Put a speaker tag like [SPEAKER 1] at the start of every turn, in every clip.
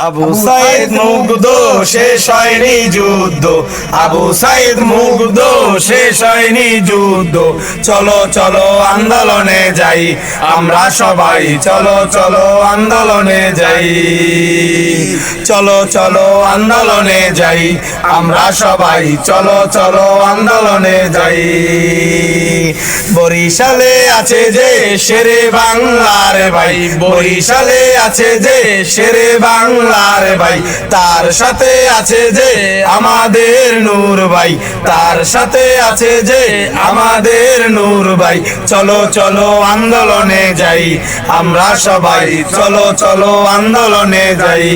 [SPEAKER 1] আবু সাইদ মুগ্ধ শেষ হয়নি যুদ্ধ, আবু সাইদ মুগ্ধ শেষ হয়নি যুদ্ধ। চলো চলো আন্দোলনে যাই আমরা সবাই, চলো চলো আন্দোলনে যাই, চলো চলো আন্দোলনে যাই আমরা সবাই, চলো চলো আন্দোলনে যাই। বরিশালে আছে যে শেরে বাংলার ভাই, বরিশালে আছে যে শেরে বাংলার ভাই, তার সাথে আছে যে আমাদের নূর ভাই, তার সাথে আছে যে আমাদের নূর ভাই। চলো চলো আন্দোলনে যাই আমরা সবাই, চলো চলো আন্দোলনে যাই।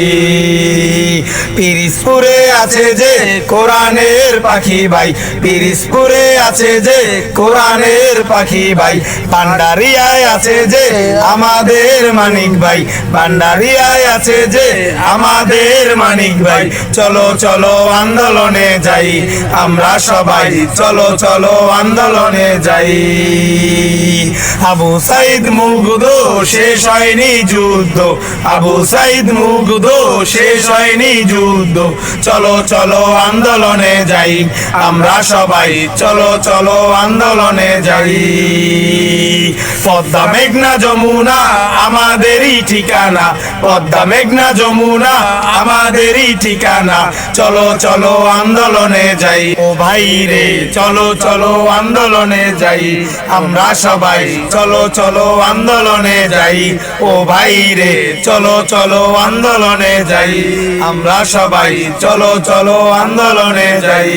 [SPEAKER 1] পিরিজপুরে আছে যে কোরআনের পাখি ভাই, পিরিজপুরে আছে যে কোরআনের পাখি ভাই, ভান্ডারিয়ায় আছে যে আমাদের মানিক ভাই, ভান্ডারিয়ায় আছে যে আমাদের মানিক ভাই। চলো চলো আন্দোলনে যাই আমরা সবাই, চলো চলো আন্দোলনে যাই। আবু সাইদ মুগ্ধ শেষ হয়নি যুদ্ধ, আবু সাইদ মুগ্ধ শেষ হয়নি যুদ্ধ। চলো চলো আন্দোলনে যাই আমরা সবাই, চলো চলো আন্দোলনে যাই। পদ্মা মেঘনা যমুনা আমাদেরই ঠিকানা, পদ্মা মেঘনা যমুনা আমাদেরই ঠিকানা। চলো চলো আন্দোলনে যাই ও ভাই রে, চলো চলো আন্দোলনে যাই আমরা সবাই, চলো চলো আন্দোলনে যাই ও ভাই রে, চলো চলো আন্দোলনে যাই আমরা সবাই, চলো চলো আন্দোলনে যাই।